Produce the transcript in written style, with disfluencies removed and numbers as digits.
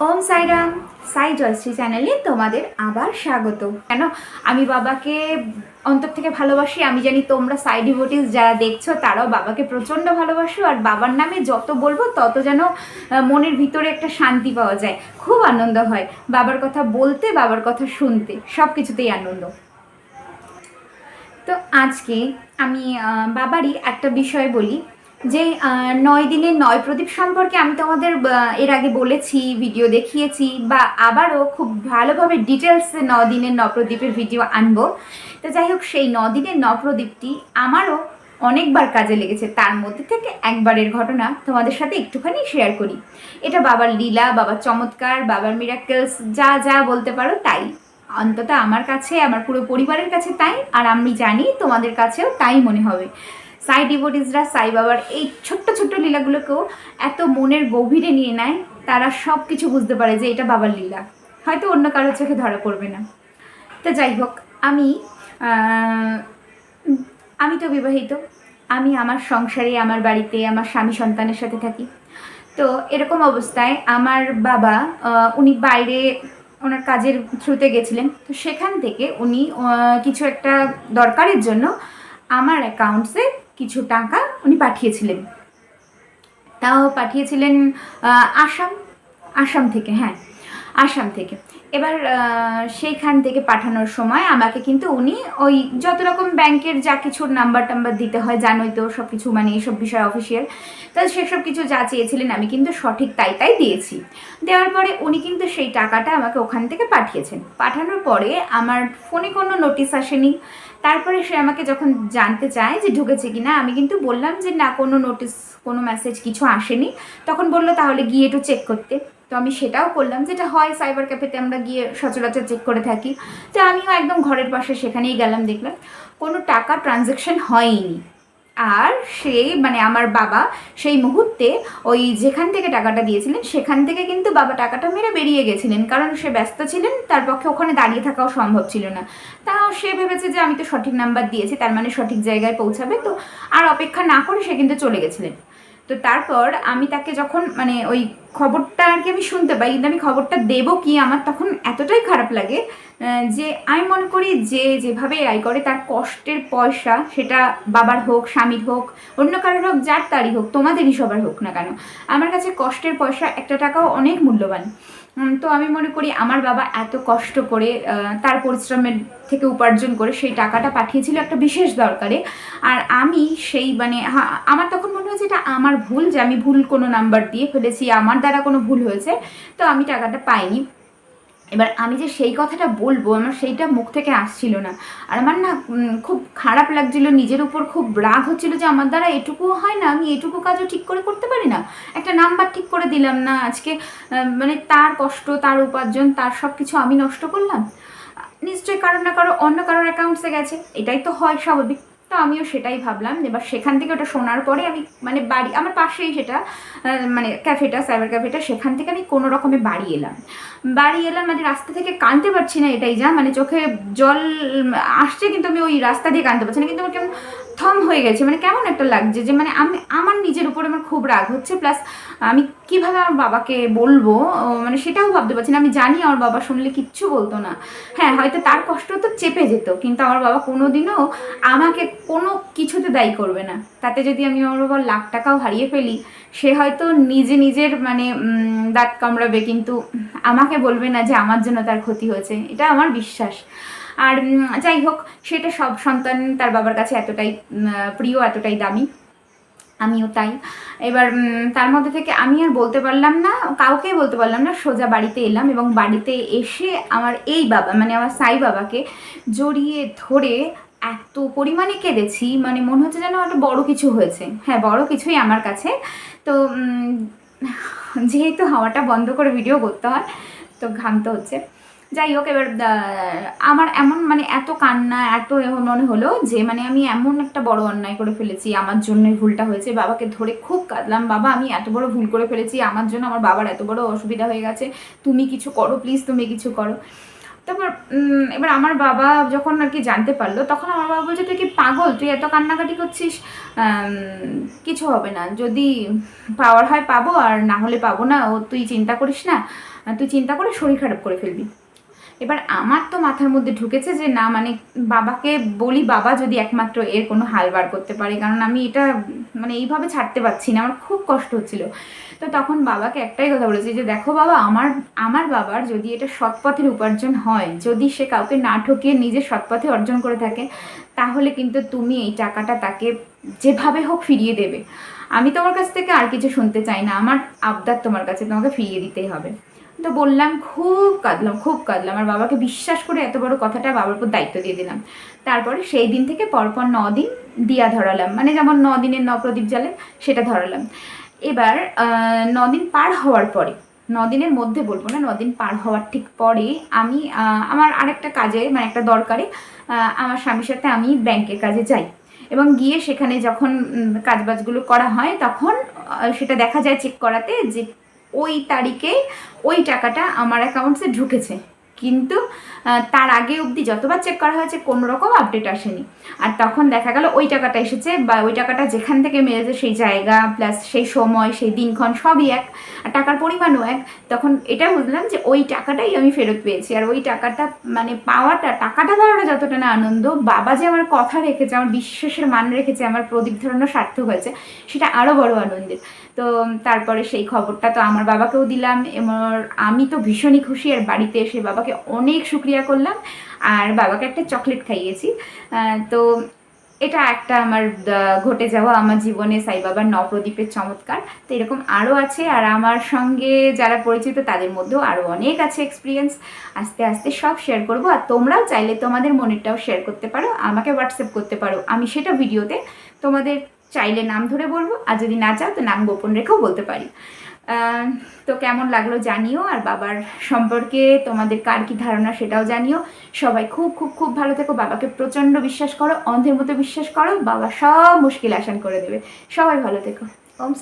ওম সাইরাম। সাই জয়শ্রী চ্যানেলে তোমাদের আবার স্বাগত। কেন আমি বাবাকে অন্তর থেকে ভালোবাসি। আমি জানি তোমরা সাই ডিভোটিস যারা দেখছো তারাও বাবাকে প্রচণ্ড ভালোবাসো, আর বাবার নামে যত বলবো তত যেন মনের ভিতরে একটা শান্তি পাওয়া যায়, খুব আনন্দ হয় বাবার কথা বলতে, বাবার কথা শুনতে, সব কিছুতেই আনন্দ। তো আজকে আমি বাবারই একটা বিষয় বলি, যে 9 দিনের 9 প্রদীপ সম্পর্কে আমি তোমাদের এর আগে বলেছি, ভিডিও দেখিয়েছি, বা আবারও খুব ভালোভাবে ডিটেলসে 9 দিনের 9 প্রদীপের ভিডিও আনবো। তো যাই হোক, সেই 9 দিনের 9 প্রদীপটি আমারও অনেকবার কাজে লেগেছে। তার মধ্যে থেকে একবারের ঘটনা তোমাদের সাথে একটুখানি শেয়ার করি। এটা বাবার লীলা, বাবার চমৎকার, বাবার মিরাকেলস, যা যা বলতে পারো তাই। অন্তত আমার কাছে, আমার পুরো পরিবারের কাছে তাই, আর আমি জানি তোমাদের কাছেও তাই মনে হবে। সাই ডিভোটিসরা সাই বাবার এই ছোট্ট ছোট্ট লীলাগুলোকেও এত মনের গভীরে নিয়ে নেয়, তারা সব কিছু বুঝতে পারে যে এটা বাবার লীলা, হয়তো অন্য কারোর চোখে ধরা পড়বে না। তো যাই হোক, আমি আমি তো বিবাহিত, আমি আমার সংসারে, আমার বাড়িতে আমার স্বামী সন্তানের সাথে থাকি। তো এরকম অবস্থায় আমার বাবা উনি বাইরে ওনার কাজের থ্রুতে গেছিলেন। তো সেখান থেকে উনি কিছু একটা দরকারের জন্য আমার অ্যাকাউন্টসে কিছু টাকা উনি পাঠিয়েছিলেন। তাও পাঠিয়েছিলেন আসাম আসাম থেকে, হ্যাঁ আসাম থেকে। এবার সেইখান থেকে পাঠানোর সময় আমাকে কিন্তু উনি ওই যত রকম ব্যাংকের যা কিছু নাম্বার টাম্বার দিতে হয়, জানোই তো সব কিছু, মানে এইসব বিষয় অফিসিয়াল, তো সেসব কিছু যা চেয়েছিলেন আমি কিন্তু সঠিক তাই তাই দিয়েছি। দেওয়ার পরে উনি কিন্তু সেই টাকাটা আমাকে ওখান থেকে পাঠিয়েছেন। পাঠানোর পরে আমার ফোনে কোনো নোটিশ আসেনি। তারপরে সে আমাকে যখন জানতে চায় যে ঢুকেছে কিনা, আমি কিন্তু বললাম যে না, কোনো নোটিশ কোনো মেসেজ কিছু আসেনি। তখন বললো তাহলে গিয়ে একটু চেক করতে। তো আমি সেটাও করলাম, যেটা হয় সাইবার ক্যাফেতে আমরা গিয়ে সচরাচর চেক করে থাকি। তো আমিও একদম ঘরের পাশে সেখানেই গেলাম, দেখলাম কোনো টাকা ট্রানজ্যাকশন হয়নি। আর সে মানে আমার বাবা সেই মুহূর্তে ওই যেখান থেকে টাকাটা দিয়েছিলেন সেখান থেকে কিন্তু বাবা টাকাটা মেরে বেরিয়ে গেছিলেন, কারণ সে ব্যস্ত ছিলেন, তার পক্ষে ওখানে দাঁড়িয়ে থাকাও সম্ভব ছিল না। তাও সে ভেবেছে যে আমি তো সঠিক নাম্বার দিয়েছি, তার মানে সঠিক জায়গায় পৌঁছাবে, তো আর অপেক্ষা না করে সে কিন্তু চলে গেছিলেন। তো তারপর আমি তাকে যখন মানে ওই খবরটা আর কি আমি শুনতে পাই, কিন্তু আমি খবরটা দেবো কি, আমার তখন এতটাই খারাপ লাগে যে আমি মনে করি যে যেভাবে আয় করে তার কষ্টের পয়সা, সেটা বাবার হোক, স্বামীর হোক, অন্য কারোর হোক, যার তারই হোক, তোমাদেরই সবার হোক না কেন, আমার কাছে কষ্টের পয়সা একটা টাকাও অনেক মূল্যবান। তো আমি মনে করি আমার বাবা এত কষ্ট করে তার পরিশ্রমের থেকে উপার্জন করে সেই টাকাটা পাঠিয়েছিল একটা বিশেষ দরকারে। আর আমি সেই মানে আমার তখন মনে হয়েছে এটা আমার ভুল, যে আমি ভুল কোনো নাম্বার দিয়ে ফেলেছি, আমার দ্বারা কোনো ভুল হয়েছে, তো আমি টাকাটা পাইনি। এবার আমি যে সেই কথাটা বলবো, আমার সেইটা মুখ থেকে আসছিল না। আর আমার না খুব খারাপ লাগছিল, নিজের উপর খুব রাগ হচ্ছিল যে আমার দ্বারা এটুকুও হয় না, আমি এটুকু কাজও ঠিক করে করতে পারি না, একটা নাম্বার ঠিক করে দিলাম না আজকে, মানে তার কষ্ট, তার উপার্জন, তার সব কিছু আমি নষ্ট করলাম। নিশ্চয়ই কারো না কারো অন্য কারোর অ্যাকাউন্টসে গেছে, এটাই তো হয় স্বাভাবিক। তো আমিও সেটাই ভাবলাম। এবার সেখান থেকে ওটা শোনার পরে আমি মানে বাড়ি, আমার পাশেই সেটা মানে ক্যাফেটা, সাইবার ক্যাফেটা, সেখান থেকে আমি কোনো রকমে বাড়ি এলাম মানে রাস্তা থেকে কাঁদতে পারছি না, এটাই যা, মানে চোখে জল আসছে, কিন্তু আমি ওই রাস্তা দিয়ে কাঁদতে পারছি না, কিন্তু আমার কেমন থম হয়ে গেছে, মানে কেমন একটা লাগছে যে মানে আমি আমার নিজের উপরে আমার খুব রাগ হচ্ছে, প্লাস আমি কীভাবে আমার বাবাকে বলবো মানে সেটাও ভাবতে পারছি না। আমি জানি আমার বাবা শুনলে কিচ্ছু বলতো না, হ্যাঁ হয়তো তার কষ্ট তো চেপে যেত, কিন্তু আমার বাবা কোনোদিনও আমাকে কোনো কিছুতে দায়ী করবে না। তাতে যদি আমি আমার বাবার লাখ টাকাও হারিয়ে ফেলি, সে হয়তো নিজের মানে দাঁত কামড়াবে, কিন্তু আমাকে বলবে না যে আমার জন্য তার ক্ষতি হয়েছে, এটা আমার বিশ্বাস। আর যাই হোক, সেটা সব সন্তান তার বাবার কাছে এতটাই প্রিয়, এতটাই দামি, আমিও তাই। এবার তার মধ্যে থেকে আমি আর বলতে পারলাম না, কাউকেই বলতে পারলাম না, সোজা বাড়িতে এলাম, এবং বাড়িতে এসে আমার এই বাবা মানে আমার সাই বাবাকে জড়িয়ে ধরে এত পরিমাণে কেঁদেছি, মানে মনে হচ্ছে যেন একটা বড় কিছু হয়েছে। হ্যাঁ, বড় কিছুই আমার কাছে। তো যেহেতু হাওয়াটা বন্ধ করে ভিডিও করতে হয়, তো ঘামতে হচ্ছে। যাই হোক, এবার আমার এমন মানে এত কান্না, এত মনে হলো যে মানে আমি এমন একটা বড় অন্যায় করে ফেলেছি, আমার জন্যই ভুলটা হয়েছে। বাবাকে ধরে খুব কাঁদলাম, বাবা আমি এত বড় ভুল করে ফেলেছি, আমার জন্য আমার বাবার এত বড় অসুবিধা হয়ে গেছে, তুমি কিছু করো প্লিজ, তুমি কিছু করো। তারপর এবার আমার বাবা যখন আর কি জানতে পারলো, তখন আমার বাবা বলছে তুই কি পাগল, তুই এত কান্নাকাটি করছিস, কিছু হবে না, যদি পাওয়ার হয় পাবো আর না হলে পাবো না, ও তুই চিন্তা করিস না, তুই চিন্তা করে শরীর খারাপ করে ফেলবি। এবার আমার তো মাথার মধ্যে ঢুকেছে যে না, মানে বাবাকে বলি, বাবা যদি একমাত্র এর কোনো হাল বার করতে পারে, কারণ আমি এটা মানে এইভাবে ছাড়তে পারছি না, আমার খুব কষ্ট হচ্ছিল। তো তখন বাবাকে একটাই কথা বলেছি যে দেখো বাবা, আমার বাবার যদি এটা সৎ পথের উপার্জন হয়, যদি সে কাউকে না ঠকিয়ে নিজের সৎ পথে অর্জন করে থাকে, তাহলে কিন্তু তুমি এই টাকাটা তাকে যেভাবে হোক ফিরিয়ে দেবে। আমি তোমার কাছ থেকে আর কিছু শুনতে চাই না, আমার আবদার তোমার কাছে, তোমাকে ফিরিয়ে দিতেই হবে। তো বললাম, খুব কাঁদলাম, খুব কাঁদলাম, আমার বাবাকে বিশ্বাস করে এত বড় কথাটা বাবার উপর দায়িত্ব দিয়ে দিলাম। তারপরে সেই দিন থেকে পরপর 9 দিন দিয়া ধরালাম, মানে যেমন 9 দিনের প্রদীপ জ্বালে সেটা ধরালাম। এবার 9 দিন পার হওয়ার পরে, 9 দিনের মধ্যে বলবো না, 9 দিন পার হওয়ার ঠিক পরে আমি আমার আরেকটা কাজে, মানে একটা দরকারে আমার স্বামীর সাথে আমি ব্যাংকের কাজে যাই, এবং গিয়ে সেখানে যখন কাজবাজগুলো করা হয়, তখন সেটা দেখা যায় চেক করাতে যে ওই তারিখে ওই টাকাটা আমার অ্যাকাউন্টসে ঢুকেছে, কিন্তু তার আগে অবধি যতবার চেক করা হয়েছে কোনো রকম আপডেট আসেনি। আর তখন দেখা গেল ওই টাকাটা এসেছে, বা ওই টাকাটা যেখান থেকে মেরেছে সেই জায়গা প্লাস সেই সময় সেই দিনক্ষণ সবই এক, আর টাকার পরিমাণও এক। তখন এটা বুঝলাম যে ওই টাকাটাই আমি ফেরত পেয়েছি। আর ওই টাকাটা মানে টাকাটা পাওয়াটা যতটা না আনন্দ, বাবা যে আমার কথা রেখেছে, আমার বিশ্বাসের মান রেখেছে, আমার প্রদীপ ধরানো সার্থক হয়েছে, সেটা আরও বড় আনন্দের। তো তারপরে সেই খবরটা তো আমার বাবাকেও দিলাম, এবং আমি তো ভীষণই খুশি। আর বাড়িতে এসে বাবাকে অনেক শুক্রিয়া করলাম, আর বাবাকে একটা চকলেট খাইয়েছি। তো এটা একটা আমার ঘটে যাওয়া আমার জীবনে সাই বাবার নবপ্রদীপের চমৎকার। তো এরকম আরও আছে, আর আমার সঙ্গে যারা পরিচিত তাদের মধ্যেও আরও অনেক আছে এক্সপিরিয়েন্স, আস্তে আস্তে সব শেয়ার করবো। আর তোমরাও চাইলে তোমাদের মনেরটাও শেয়ার করতে পারো, আমাকে হোয়াটসঅ্যাপ করতে পারো, আমি সেটা ভিডিওতে তোমাদের চাইলে নাম ধরে বলবো, আর যদি না চাও তো নাম গোপন রেখেও বলতে পারি। তো কেমন লাগলো জানিও, আর বাবার সম্পর্কে তোমাদের কার কী ধারণা সেটাও জানিও। সবাই খুব খুব খুব ভালো থেকো, বাবাকে প্রচণ্ড বিশ্বাস করো, অন্ধের মতো বিশ্বাস করো, বাবা সব মুশকিল আসান করে দেবে। সবাই ভালো থেকো। ওম